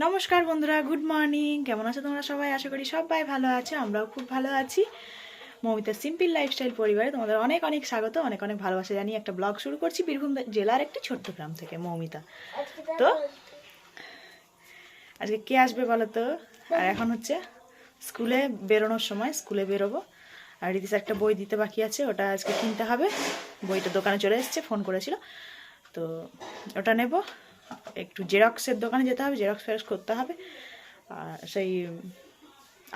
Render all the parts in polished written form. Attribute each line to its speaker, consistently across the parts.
Speaker 1: নমস্কার বন্ধুরা, good morning. কেমন আছো তোমরা সবাই? আশা করি সবাই ভালো আছো, আমরাও খুব ভালো আছি। মৌমিতার সিম্পল লাইফস্টাইল পরিবারে তোমাদের অনেক অনেক স্বাগত, অনেক অনেক ভালোবাসা জানিয়ে একটা ব্লগ শুরু করছি বীরভূম জেলার একটি ছোট্ট গ্রাম থেকে, মৌমিতা। তো আজকে কে আসবে বলো তো? আর এখন হচ্ছে স্কুলে বেরোনোর সময়, স্কুলে বেরোবো। আর রীতিস একটা বই দিতে বাকি আছে, ওটা আজকে কিনতে হবে। বইটা দোকানে চলে এসেছে, ফোন করেছিল, তো ওটা নেব। একটু জেরক্সের দোকানে যেতে হবে, জেরক্স ফেরক্স করতে হবে। আর সেই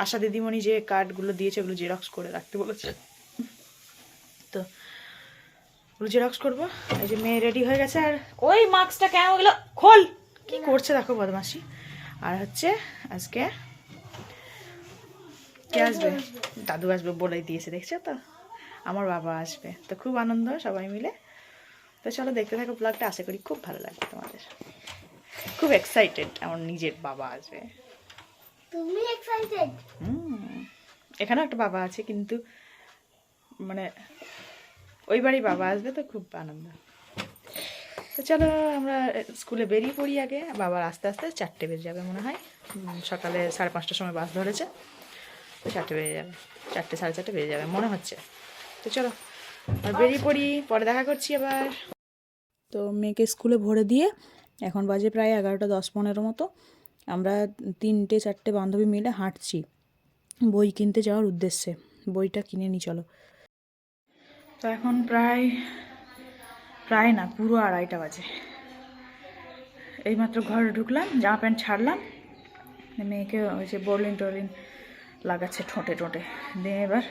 Speaker 1: আশা দিদিমণি যে কার্ডগুলো দিয়েছে ওগুলো জেরক্স করে রাখতে বলেছে, তো ওগুলো জেরক্স করবো। এই যে মেয়ে রেডি হয়ে গেছে। আর ওই মাস্কটা কেন ওগুলো খোল, কি করছে দেখো বদমাসি। আর হচ্ছে আজকে কে আসবে? দাদু আসবে বলে দিয়েছে, দেখছো তো। আমার বাবা আসবে, তো খুব আনন্দ সবাই মিলে। তো চলো দেখতে থাকো ব্লগটা, আশা করি খুব ভালো লাগবে তোমাদের। খুব এক্সাইটেড, আমার নিজের বাবা আসবে।
Speaker 2: তুমি এক্সাইটেড?
Speaker 1: এখানেও একটা বাবা আছে, কিন্তু মানে ওই বাড়ি বাবা আসবে, তো খুব আনন্দ। তো চলো আমরা স্কুলে বেরিয়ে পড়ি আগে। বাবার আস্তে আস্তে 4টে বেজে যাবে মনে হয়, সকালে 5:30টার সময় বাস ধরেছে, তো 4টে বেজে যাবে, 4টে 4:30 বেজে যাবে মনে হচ্ছে। তো চলো আর বেরিয়ে পড়ি, পরে দেখা করছি আবার। তো মেয়েকে স্কুলে ভরে দিয়ে এখন বাজে প্রায় 11টা 10-15 মতো। আমরা 3-4টে বান্ধবী মিলে হাঁটছি বই কিনতে যাওয়ার উদ্দেশ্যে। বইটা কিনে নিই চলো। তো এখন প্রায় প্রায় না, পুরো 2:30 বাজে। এইমাত্র ঘরে ঢুকলাম, জামা প্যান্ট ছাড়লাম, মেয়েকে ওই যে বরলিন টরলিন লাগাচ্ছে ঠোঁটে ঠোঁটে দিয়ে। এবার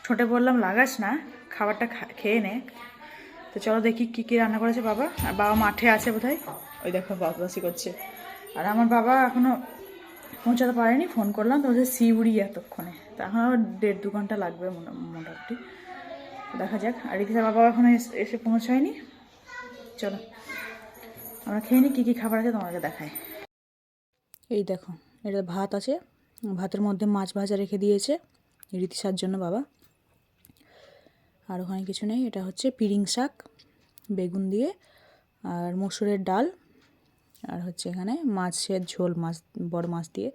Speaker 1: ঠোঁটে বললাম লাগাস না, খাবারটা খেয়ে নে। তো চলো দেখি কী কী রান্না করেছে বাবা। আর বাবা মাঠে আছে বোধহয়, ওই দেখো বদমাসি করছে। আর আমার বাবা এখনও পৌঁছাতে পারেনি, ফোন করলাম তো ওদের শিউড়ি এতক্ষণে, তো এখনও 1.5-2 ঘন্টা লাগবে মোটামুটি, দেখা যাক। আর রিতিশার বাবা এখনও এসে পৌঁছায়নি। চলো আমরা খেয়ে নিই, কী কী খাবার আছে তোমাকে দেখায়। এই দেখো, এটা ভাত আছে, ভাতের মধ্যে মাছ ভাজা রেখে দিয়েছে রীতিশার জন্য বাবা। আর ওখানে কিছু নেই, এটা হচ্ছে পিরিং শাক বেগুন দিয়ে, আর মসুরের ডাল, আর হচ্ছে এখানে মাছের ঝোল, মাছ বড় মাছ দিয়ে,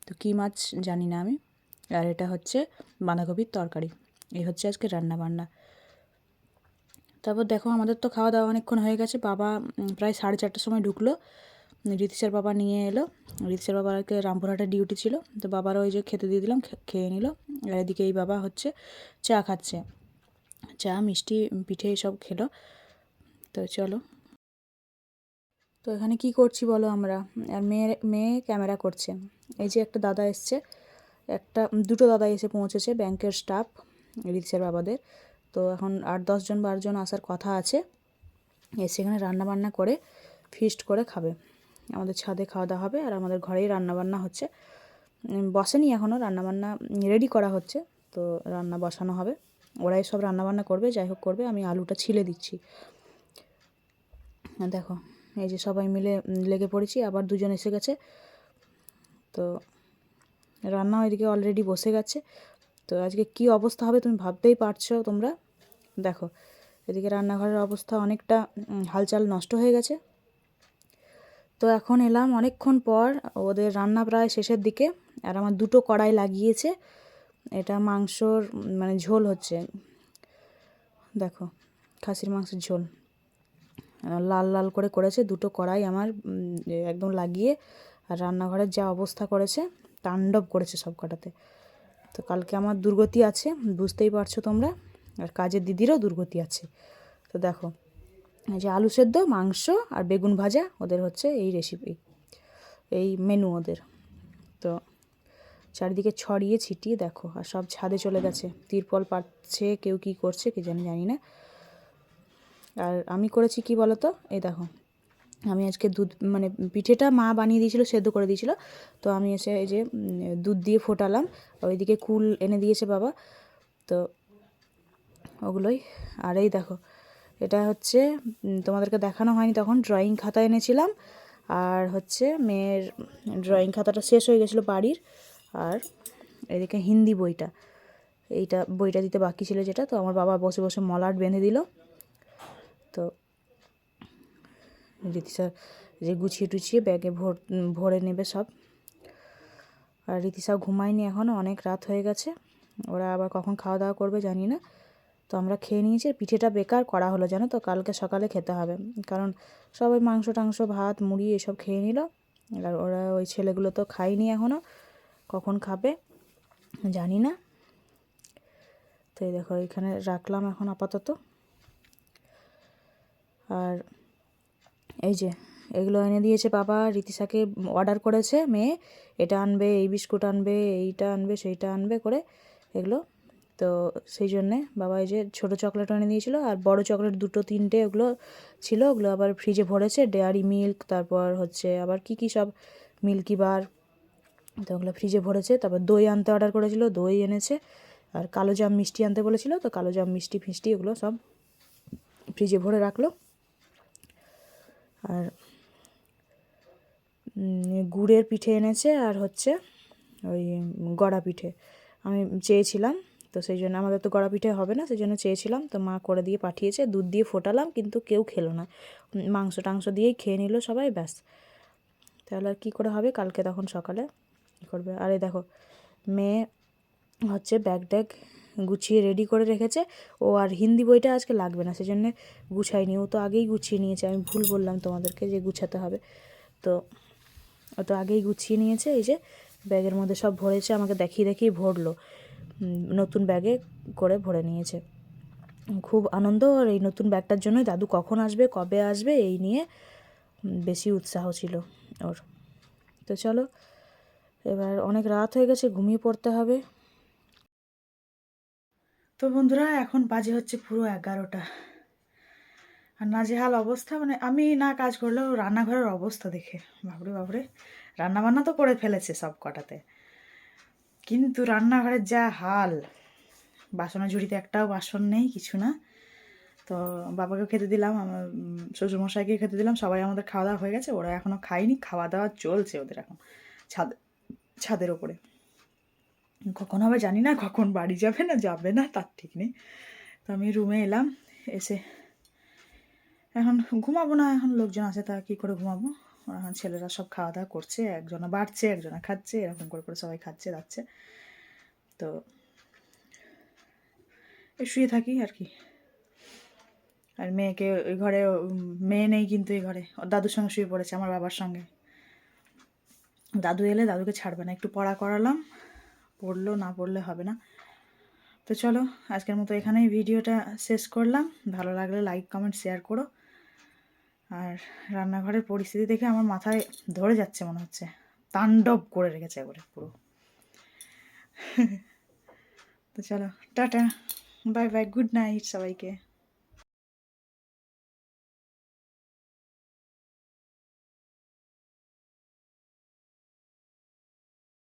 Speaker 1: তো কী মাছ জানি না আমি। আর এটা হচ্ছে বাঁধাকপির তরকারি। এই হচ্ছে আজকে রান্না বান্না। তারপর দেখো আমাদের তো খাওয়া দাওয়া অনেকক্ষণ হয়ে গেছে। বাবা প্রায় 4:30টার সময় ঢুকলো, রীতিশার বাবা নিয়ে এলো। রীতিশার বাবাকে রামপুরহাটে ডিউটি ছিল, তো বাবারও ওই যে খেতে দিয়ে দিলাম, খেয়ে নিল। আর এদিকে এই বাবা হচ্ছে চা খাচ্ছে, চা মিষ্টি পিঠে এসব খেলো। তো চলো, তো এখানে কি করছি বলো আমরা। আর মেয়ে ক্যামেরা করছে। এই যে একটা দাদা এসছে, দুটো দাদা এসে পৌঁছেছে, ব্যাংকের স্টাফ রিক্সার বাবাদের। তো এখন 8-10 জন 12 জন আসার কথা আছে, এসে এখানে রান্নাবান্না করে ফিস্ট করে খাবে। আমাদের ছাদে খাওয়া দাওয়া হবে, আর আমাদের ঘরেই রান্নাবান্না হচ্ছে। বসেনি এখনও, রান্নাবান্না রেডি করা হচ্ছে, তো রান্না বসানো হবে। ওরাই সব রান্নাবান্না করবে, যাই হোক করবে, আমি আলুটা ছিলে দিচ্ছি। দেখো এই যে সবাই মিলে লেগে পড়েছি, আবার 2জন এসে গেছে, তো রান্না ওইদিকে অলরেডি বসে গেছে। তো আজকে কি অবস্থা হবে তুমি ভাবতেই পারছো তোমরা। দেখো এদিকে রান্নাঘরের অবস্থা অনেকটা হালচাল নষ্ট হয়ে গেছে। তো এখন এলাম অনেকক্ষণ পর, ওদের রান্না প্রায় শেষের দিকে। আর আমার 2টো কড়াই লাগিয়েছে, এটা মাংসর মানে ঝোল হচ্ছে, দেখো খাসির মাংসের ঝোল লাল লাল করে করেছে। 2টো কড়াই আমার একদম লাগিয়ে, আর রান্নাঘরের যা অবস্থা করেছে, তাণ্ডব করেছে সব কটাতে। তো কালকে আমার দুর্গতি আছে, বুঝতেই পারছো তোমরা, আর কাজের দিদিরও দুর্গতি আছে। তো দেখো এই যে আলু সেদ্ধ, মাংস আর বেগুন ভাজা, ওদের হচ্ছে এই রেসিপি, এই মেনু ওদের। তো চারিদিকে ছড়িয়ে ছিটিয়ে দেখো, আর সব ছাদে চলে গেছে, তিরপল পাচ্ছে, কেউ কি করছে কি জানি না। আর আমি করেছি কি বলো তো, এই দেখো আমি আজকে দুধ মানে পিঠেটা মা বানিয়ে দিয়েছিল, সেদ্ধ করে দিয়েছিল, তো আমি এসে এই যে দুধ দিয়ে ফোটালাম। ওইদিকে কুল এনে দিয়েছে বাবা, তো ওগুলোই। আর এই দেখো এটা হচ্ছে তোমাদেরকে দেখানো হয়নি তখন, ড্রয়িং খাতা এনেছিলাম, আর হচ্ছে মেয়ের ড্রয়িং খাতাটা শেষ হয়ে গেছিলো বাড়ির। আর এদিকে হিন্দি বইটা, বইটা দিতে বাকি ছিল যেটা, তো আমার বাবা বসে বসে মলাট বেঁধে দিল। তো রীতিশা যে গুছিয়ে টুছিয়ে ব্যাগে ভরে নেবে সব। আর রীতিশাও ঘুমায়নি এখনও, অনেক রাত হয়ে গেছে। ওরা আবার কখন খাওয়া দাওয়া করবে জানি না। তো আমরা খেয়ে নিয়েছি। পিঠেটা বেকার করা হলো জানো তো, কালকে সকালে খেতে হবে, কারণ সবাই মাংস টাংস ভাত মুড়ি এসব খেয়ে নিল। আর ওরা ওই ছেলেগুলো তো খায়নি এখনও, কখন খাবে জানি না। তো এই দেখো এখানে রাখলাম এখন আপাতত। আর এই যে এগুলো এনে দিয়েছে বাবা, রীতিশাকে অর্ডার করেছে মেয়ে, এটা আনবে, এই বিস্কুট আনবে, এইটা আনবে, সেইটা আনবে করে এগুলো। তো সেই জন্যে বাবা এই যে ছোটো চকলেট এনে দিয়েছিলো, আর বড় চকলেট 2 3টে ওগুলো ছিল, ওগুলো আবার ফ্রিজে ভরেছে। ডেয়ারি মিল্ক, তারপর হচ্ছে আবার কি সব মিল্কি বার, তো ওগুলো ফ্রিজে ভরেছে। তারপর দই আনতে অর্ডার করেছিল, দই এনেছে। আর কালো জাম মিষ্টি আনতে বলেছিল, তো কালো জাম মিষ্টি ফিষ্টি ওগুলো সব ফ্রিজে ভরে রাখলো। আর গুড়ের পিঠে এনেছে, আর হচ্ছে ওই গড়া পিঠে আমি চেয়েছিলাম, তো সেই জন্য আমাদের তো গড়া পিঠে হবে না, সেই জন্য চেয়েছিলাম, তো মা করে দিয়ে পাঠিয়েছে। দুধ দিয়ে ফোটালাম, কিন্তু কেউ খেলো না, মাংস টাংস দিয়েই খেয়ে নিল সবাই, ব্যাস। তাহলে আর কী করে হবে, কালকে তখন সকালে করবে। আর এই দেখো মেয়ে হচ্ছে ব্যাগ ট্যাগ গুছিয়ে রেডি করে রেখেছে। ও আর হিন্দি বইটা আজকে লাগবে না, সেই জন্যে গুছাইনি, ও তো আগেই গুছিয়ে নিয়েছে। আমি ভুল বললাম তোমাদেরকে যে গুছাতে হবে, তো ও তো আগেই গুছিয়ে নিয়েছে। এই যে ব্যাগের মধ্যে সব ভরেছে, আমাকে দেখিয়ে ভরলো, নতুন ব্যাগে করে ভরে নিয়েছে। খুব আনন্দ। আর এই নতুন ব্যাগটার জন্যই দাদু কখন আসবে, কবে আসবে, এই নিয়ে বেশি উৎসাহ ছিল ওর। তো চলো, এবার অনেক রাত হয়ে গেছে, ঘুমিয়ে পড়তে হবে। তো বন্ধুরা এখন বাজে হচ্ছে পুরো 11টা, আর নাজেহাল অবস্থা। মানে আমি না কাজ করলেও রান্নাঘরের অবস্থা দেখে বাবরে বাবরে, রান্নাবান্না তো করে ফেলেছে সব কটাতে, কিন্তু রান্নাঘরের যা হাল, বাসনের ঝুড়িতে একটাও বাসন নেই, কিছু না। তো বাবাকে খেতে দিলাম, আমার শ্বশুরমশাইকে খেতে দিলাম, সবাই আমাদের খাওয়া দাওয়া হয়ে গেছে, ওরা এখনও খায়নি, খাওয়া দাওয়া চলছে ওদের এখন ছাদের ওপরে। কখন হবে জানি না, কখন বাড়ি যাবে না যাবে না তার ঠিক নেই। তো আমি রুমে এলাম, এসে এখন ঘুমাবো না, এখন লোকজন আছে, তা কী করে ঘুমাবো। এখন ছেলেরা সব খাওয়া দাওয়া করছে, একজনা বাড়ছে, একজনা খাচ্ছে, এরকম করে সবাই খাচ্ছে যাচ্ছে। তো শুয়ে থাকি আর কি। আর মেয়েকে ওই ঘরে, মেয়ে নেই কিন্তু এই ঘরে, ওর দাদুর সঙ্গে শুয়ে পড়েছে, আমার বাবার সঙ্গে। দাদু এলে দাদুকে ছাড়বে না, একটু পড়া করালাম, পড়লো, না পড়লে হবে না। তো চলো আজকের মতো এখানেই ভিডিওটা শেষ করলাম। ভালো লাগলে লাইক কমেন্ট শেয়ার করো। আর রান্নাঘরের পরিস্থিতি দেখে আমার মাথায় ধরে যাচ্ছে, মনে হচ্ছে তাণ্ডব করে রেখেছে একবারে পুরো। তো চলো tata, bye bye, good night সবাইকে।